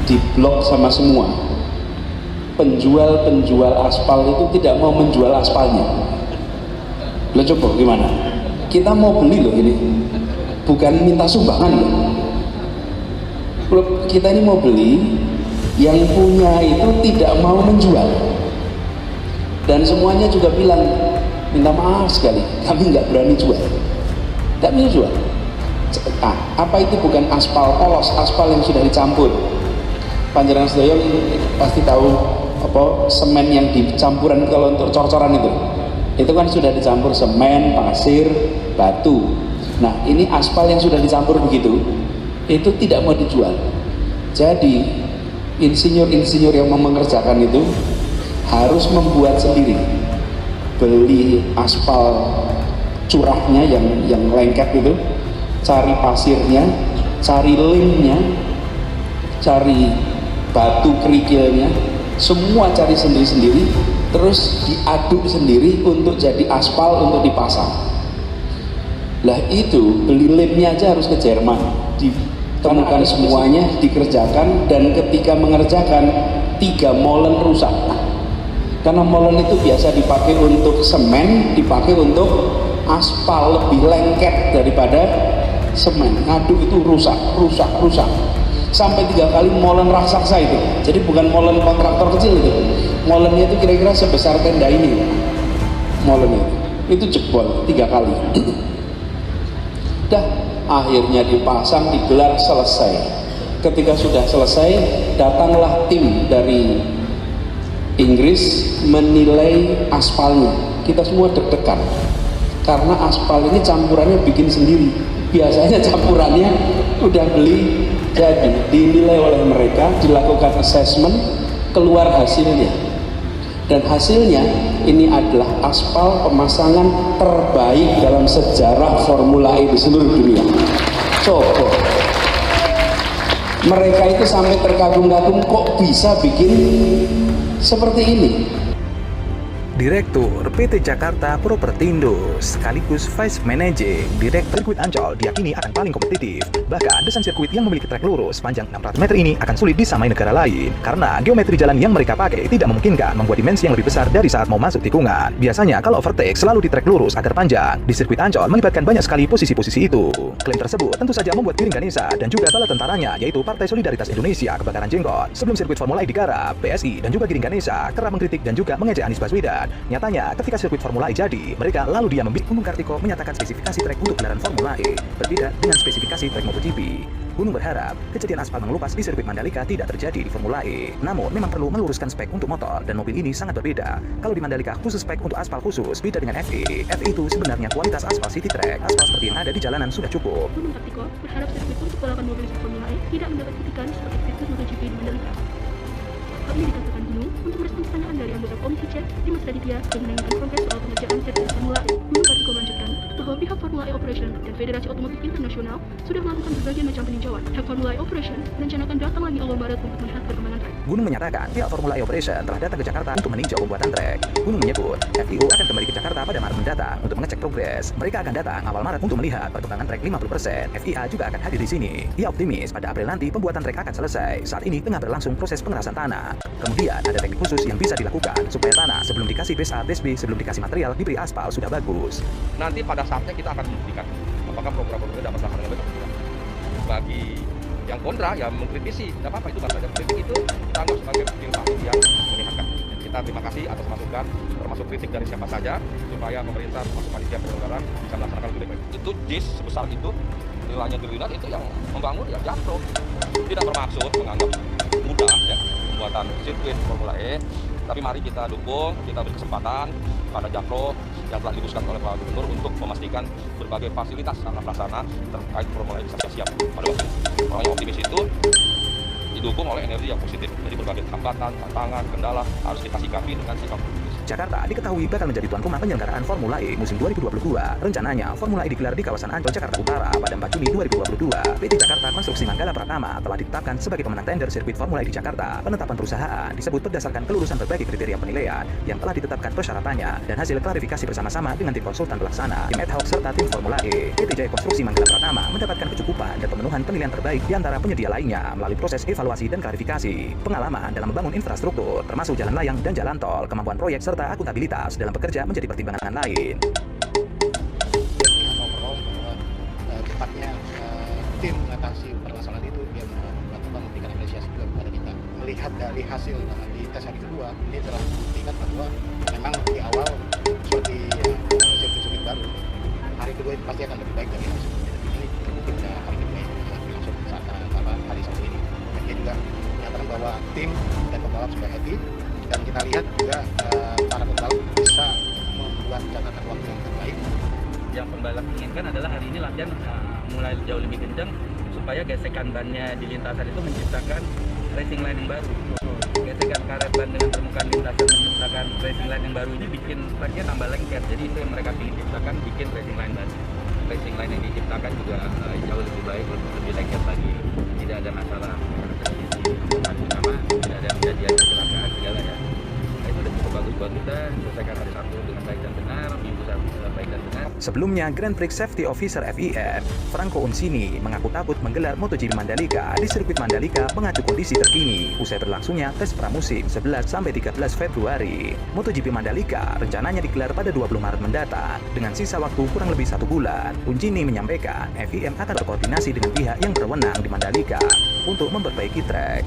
diblok sama semua. Penjual aspal itu tidak mau menjual aspalnya. Lo coba gimana? Kita mau beli loh ini, bukan minta sumbangan loh. Kita ini mau beli, yang punya itu tidak mau menjual, dan semuanya juga bilang minta maaf sekali, kami nggak berani jual, nggak bisa jual. Nah, apa itu bukan aspal polos, aspal yang sudah dicampur. Panjenengan sedaya pasti tahu apa semen yang dicampuran kalau untuk cor-coran itu kan sudah dicampur semen, pasir, batu. Nah, ini aspal yang sudah dicampur begitu, itu tidak mau dijual. Jadi insinyur-insinyur yang mau mengerjakan itu harus membuat sendiri, beli aspal curahnya yang lengket itu, cari pasirnya, cari lemnya, cari batu kerikilnya, semua cari sendiri-sendiri, terus diaduk sendiri untuk jadi aspal untuk dipasang. Lah itu beli lemnya aja harus ke Jerman, ditemukan semuanya, dikerjakan, dan ketika mengerjakan 3 molen rusak. Karena molen itu biasa dipakai untuk semen, dipakai untuk aspal, lebih lengket daripada semen. Ngaduk itu rusak. Sampai 3 kali molen raksasa itu. Jadi bukan molen kontraktor kecil itu. Molennya itu kira-kira sebesar tenda ini. Molen itu jebol 3 kali. Dah, akhirnya dipasang, digelar, selesai. Ketika sudah selesai, datanglah tim dari Inggris menilai aspalnya. Kita semua deg-degan karena aspal ini campurannya bikin sendiri. Biasanya campurannya udah beli jadi, dinilai oleh mereka, dilakukan assessment, keluar hasilnya, dan hasilnya ini adalah aspal pemasangan terbaik dalam sejarah Formula E di seluruh dunia. Coba mereka itu sampai terkagum-kagum, kok bisa bikin seperti ini. Direktur PT Jakarta Propertindo sekaligus Vice Managing Direktur Sirkuit Ancol diyakini akan paling kompetitif. Bahkan desain sirkuit yang memiliki trek lurus sepanjang 600 meter ini akan sulit disamai negara lain karena geometri jalan yang mereka pakai tidak memungkinkan membuat dimensi yang lebih besar dari saat mau masuk tikungan. Biasanya kalau overtake selalu di trek lurus agar panjang. Di sirkuit Ancol melibatkan banyak sekali posisi-posisi itu. Klaim tersebut tentu saja membuat Giring Ganesa dan juga bala tentaranya yaitu Partai Solidaritas Indonesia kebakaran jenggot. Sebelum sirkuit Formula E digarap, PSI dan juga Giring Ganesa kerap mengkritik dan juga mengejek Anies Baswedan. Nyatanya, ketika sirkuit Formula E jadi, mereka lalu diam membidik. Gunung Kartiko menyatakan spesifikasi trek untuk kendaraan Formula E berbeda dengan spesifikasi trek MotoGP. Gunung berharap kejadian aspal mengelupas di sirkuit Mandalika tidak terjadi di Formula E. Namun, memang perlu meluruskan spek untuk motor dan mobil ini sangat berbeda. Kalau di Mandalika khusus spek untuk aspal khusus, beda dengan FE. FE itu sebenarnya kualitas aspal city track. Aspal seperti yang ada di jalanan sudah cukup. Gunung Kartiko berharap sirkuit untuk balapan mobil Formula E tidak mendapat kritikan seperti sirkuit MotoGP di Mandalika. Hal ini dikatakan Gunung untuk merespon pertanyaan dari anggota Komisi C Dimas Raditya yang menanyakan progres soal pengerjaan sirkuit Formula E. Gunung Kartiko melanjutkan bahwa pihak Formula E Operation dan Federasi Otomotif Internasional sudah melakukan berbagai macam peninjauan. Pihak Formula E Operation merencanakan datang lagi awal Maret untuk melihat perkembangan trek. Gunung menyatakan pihak Formula E Operation telah datang ke Jakarta untuk meninjau pembuatan trek. Gunung menyebut FIU akan kembali ke Jakarta pada Maret mendatang untuk mengecek progres. Mereka akan datang awal Maret untuk melihat perkembangan trek 50%. FIA juga akan hadir di sini. Ia optimis pada April nanti pembuatan trek akan selesai. Saat ini tengah berlangsung proses pengerasan tanah. Kemudian ada teknik khusus yang bisa dilakukan supaya tanah sebelum dikasih base A, base B, sebelum dikasih material diberi aspal sudah bagus. Nanti pada saatnya kita akan membuktikan apakah program itu dapat melaksanakan dengan baik atau tidak. Bagi yang kontra ya mengkritisi, tidak apa-apa, itu bahasa kritik itu kita anggap sebagai informasi yang menyehatkan. Dan kita terima kasih atas masukan, termasuk kritik dari siapa saja, supaya pemerintah termasuk panitia penyelenggaraan bisa melaksanakan lebih baik. Itu JIS sebesar itu, nilainya triliunan itu yang membangun ya Jakpro. Tidak bermaksud menganggap mudah ya pembuatan sirkuit Formula E, tapi mari kita dukung, kita beri kesempatan pada Jakpro yang telah dirumuskan oleh Pak Gubernur untuk memastikan berbagai fasilitas sarana prasarana terkait Formula E bisa siap pada waktu. Orang yang optimis itu didukung oleh energi yang positif. Jadi berbagai hambatan, tantangan, kendala harus kita sikapi dengan sikap optimis. Jakarta diketahui bakal menjadi tuan rumah penyelenggaraan Formula E musim 2022. Rencananya, Formula E digelar di kawasan Ancol, Jakarta Utara pada 4 Juni 2022. PT Jakarta Konstruksi Manggala Pratama telah ditetapkan sebagai pemenang tender sirkuit Formula E di Jakarta. Penetapan perusahaan disebut berdasarkan kelulusan berbagai kriteria penilaian yang telah ditetapkan persyaratannya dan hasil klarifikasi bersama-sama dengan tim konsultan pelaksana, tim ad hoc serta tim Formula E. PT Jaya Konstruksi Manggala Pratama mendapatkan kecukupan dan pemenuhan penilaian terbaik di antara penyedia lainnya melalui proses evaluasi dan klarifikasi, pengalaman dalam membangun infrastruktur, termasuk jalan layang dan jalan tol, kemampuan proyek serta akuntabilitas dalam bekerja menjadi pertimbangan lain. Overall bahwa cepatnya tim mengatasi permasalahan itu dia memberikan apresiasi juga kepada kita. Melihat dari hasil di tes hari kedua, ini telah membuktikan bahwa memang di awal seperti sirkuit baru, hari kedua itu pasti akan lebih baik dari hari sebelumnya. Ini terbukti pada hari kedua ini langsung saat hari Sabtu ini. Dan dia juga menyatakan bahwa tim dan pembalap sudah happy, dan kita lihat juga para pembalap bisa membuat catatan waktu yang terbaik. Yang pembalap inginkan adalah hari ini latihan mulai jauh lebih kencang supaya gesekan bannya di lintasan itu menciptakan racing line yang baru. Gesekan karet ban dengan permukaan lintasan menciptakan racing line yang baru ini bikin tracknya tambah lengket. Jadi itu yang mereka ingin ciptakan, bikin racing line baru. Racing line yang diciptakan juga jauh lebih baik, lebih lengket lagi. Tidak ada masalah utama, tidak ada kejadian kecelakaan segala ya. Nah, itu sudah cukup bagus buat kita, selesaikan hari Sabtu dengan baik dan benar, Minggu baik dan benar. Sebelumnya, Grand Prix Safety Officer FIA, Franco Uncini, mengaku takut menggelar MotoGP Mandalika di sirkuit Mandalika mengacu kondisi terkini usai berlangsungnya tes pramusim 11-13 Februari. MotoGP Mandalika rencananya digelar pada 20 Maret mendatang dengan sisa waktu kurang lebih 1 bulan. Uncini menyampaikan FIM akan berkoordinasi dengan pihak yang berwenang di Mandalika untuk memperbaiki trek.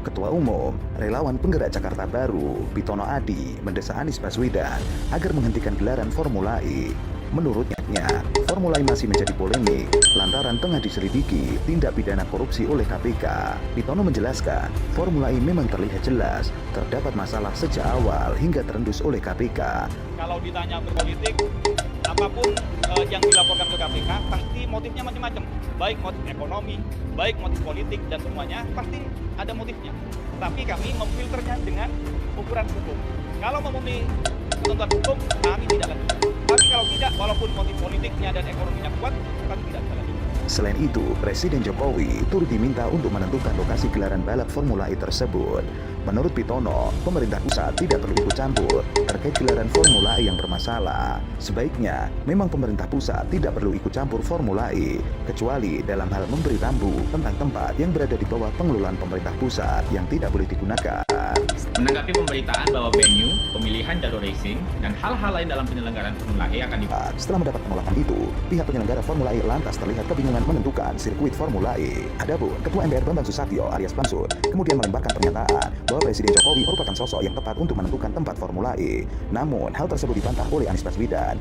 Ketua Umum Relawan Penggerak Jakarta Baru, Bitono Adi, mendesak Anies Baswedan agar menghentikan gelaran Formula E. Menurutnya, Formula E masih menjadi polemik lantaran tengah diselidiki tindak pidana korupsi oleh KPK. Bitono menjelaskan, Formula E memang terlihat jelas terdapat masalah sejak awal hingga terendus oleh KPK. Kalau ditanya berpolitik, apapun yang dilaporkan ke KPK pasti motifnya macam-macam, baik motif ekonomi, baik motif politik, dan semuanya pasti ada motifnya. Tapi kami memfilternya dengan ukuran hukum. Kalau memenuhi ketentuan hukum, kami tidak lanjut. Tapi kalau tidak, walaupun motif politiknya dan ekonominya kuat, kami tidak bisa lanjut. Selain itu, Presiden Jokowi turut diminta untuk menentukan lokasi gelaran balap Formula E tersebut. Menurut Bitono, pemerintah pusat tidak perlu ikut campur terkait gelaran Formula E yang bermasalah. Sebaiknya, memang pemerintah pusat tidak perlu ikut campur Formula E, kecuali dalam hal memberi rambu tentang tempat yang berada di bawah pengelolaan pemerintah pusat yang tidak boleh digunakan. Menanggapi pemberitaan bahwa venue, pemilihan jalur racing, dan hal-hal lain dalam penyelenggaraan Formula E akan dibahas. Setelah mendapat penolakan itu, pihak penyelenggara Formula E lantas terlihat kebingungan menentukan sirkuit Formula E. Adapun Ketua MPR Bambang Susatyo alias Bamsud kemudian melemparkan pernyataan bahwa Presiden Jokowi merupakan sosok yang tepat untuk menentukan tempat Formula E. Namun, hal tersebut dibantah oleh Anies Baswedan.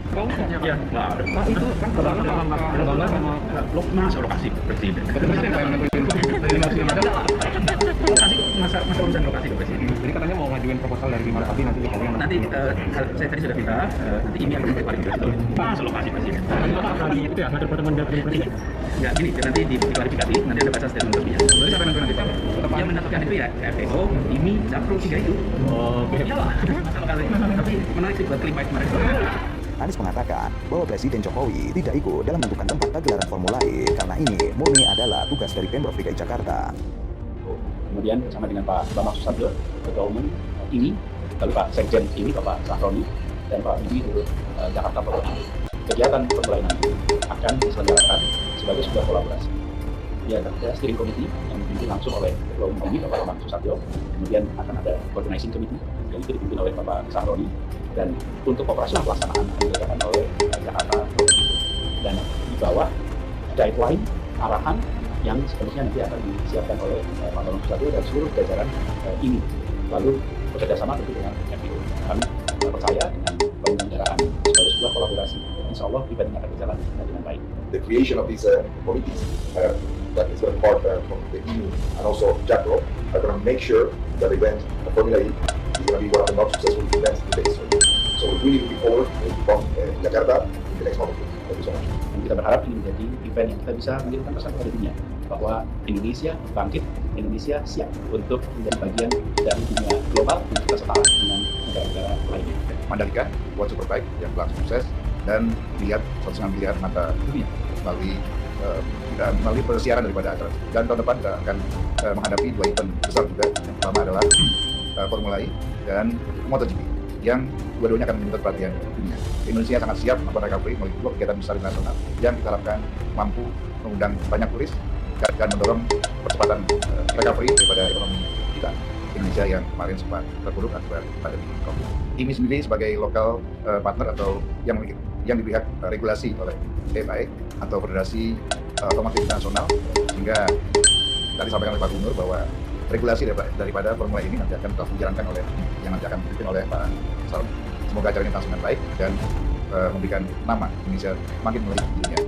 Ya, Pak, itu kan kalau sama lokasi presiden. Lokasi masa urusan lokasi ke presiden. Jadi katanya mau ngajuin proposal dari Bima Sakti nanti Jokowi yang Nanti saya tadi sudah minta, nanti ini akan diklarifikasi. Pas lokasi presiden. itu ya ngatur pertemuan dari presiden. Ya gini, nanti diklarifikasi, nanti ada baca statement resminya. Berarti siapa yang nanti Pak? Yang menentukan itu ya FPO, IMI, Japro, 3 itu. Oke. Iyalah, lokasi. Tapi menarik sih buat kelima kemarin. Anies mengatakan bahwa Presiden Jokowi tidak ikut dalam menentukan tempat pagelaran Formula E karena ini murni adalah tugas dari Pemprov DKI Jakarta. Kemudian bersama dengan Pak Bambang Susatyo, Ketua Umum ini, lalu Pak Sekjen ini, Bapak Sahroni, dan Pak Bidi untuk Jakarta Provinsi. Kegiatan Formula E nanti akan diselenggarakan sebagai sebuah kolaborasi. Ya, ada steering committee yang dipimpin langsung oleh Ketua Umum ini, Bapak Bambang Susatyo. Kemudian akan ada coordination committee yang itu dipimpin oleh Bapak Sahroni. Dan untuk operasional pelaksanaan dilakukan oleh Jakarta Provinsi. Dan di bawah guideline, arahan yang sepenuhnya nanti akan disiapkan oleh Pak Bambang Susatyo dan seluruh jajaran ini. Lalu bekerjasama tentu dengan FPO. Kami percaya dengan penyelenggaraan sebagai sebuah kolaborasi. Insya Allah event akan berjalan dengan baik. The creation of these committees that is very part from the EU and also JAPRO are going to make sure that event, the Formula E, is going to be one of the most successful events in the history. So we're really looking forward to come Jakarta in the next month. Thank you so much. Dan kita berharap ini menjadi event yang kita bisa mengirimkan pesan kepada dunia bahwa Indonesia bangkit, Indonesia siap untuk menjadi bagian dari dunia global dan juga setara dengan negara-negara lainnya. Mandalika, World Superbike yang berlangsung sukses dan dilihat 1,5 miliar mata dunia melalui persiaran daripada acara. Dan tahun depan kita akan menghadapi 2 event besar juga. Yang pertama adalah Formula E dan MotoGP yang dua-duanya akan menyedot perhatian dunia. Indonesia sangat siap melakukan recovery melalui 2 kegiatan besar internasional yang kita harapkan mampu mengundang banyak turis dan mendorong percepatan recovery daripada ekonomi kita. Indonesia yang kemarin sempat terpuruk akibat pandemi COVID. IMI sendiri sebagai lokal partner atau yang dilihat regulasi oleh FIA atau Federasi Otomotif Internasional, sehingga tadi sampaikan oleh Pak Gubernur bahwa regulasi daripada Formula E ini nanti akan tetap dijalankan oleh yang nanti akan dipimpin oleh Pak Saroni. Semoga acara ini berlangsung dengan baik dan memberikan nama Indonesia makin melejit di dunia.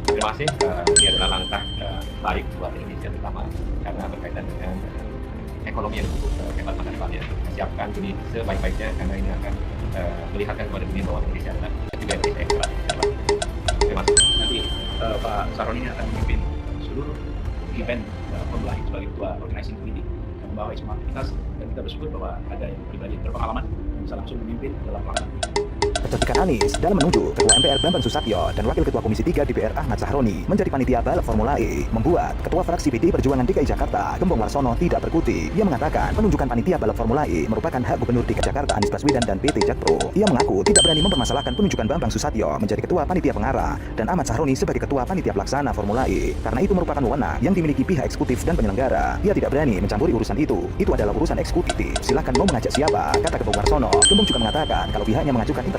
Terima kasih. Ini adalah langkah baik buat Indonesia terutama karena berkaitan dengan ekonomi yang cukup hebat masa depannya. Siapkan ini sebaik-baiknya karena ini akan melihatkan kepada dunia bahwa Indonesia adalah juga Indonesia yang hebat. Terima kasih. Nanti Pak Saroni akan memimpin seluruh event Formula E sebagai ketua organizing committee yang membawa semua aktivitas, dan kita bersyukur bahwa ada yang pribadi yang berpengalaman yang bisa langsung memimpin dalam pelaksanaan. Keterpikan Anies dalam menunjuk Ketua MPR Bambang Susatyo dan Wakil Ketua Komisi 3 DPR Ahmad Sahroni menjadi panitia balap Formula E membuat Ketua Fraksi PD Perjuangan DKI Jakarta Gembong Warsono tidak berkutik. Ia mengatakan penunjukan panitia balap Formula E merupakan hak Gubernur DKI Jakarta Anies Baswedan dan PT Jakpro. Ia mengaku tidak berani mempermasalahkan penunjukan Bambang Susatyo menjadi Ketua Panitia Pengarah dan Ahmad Sahroni sebagai Ketua Panitia Pelaksana Formula E karena itu merupakan wewenang yang dimiliki pihak eksekutif dan penyelenggara. Ia tidak berani mencampuri urusan itu. Itu adalah urusan eksekutif. Silakan mau mengajak siapa, kata Gembong Warsono. Gembong juga mengatakan kalau pihaknya mengajukan interpelasi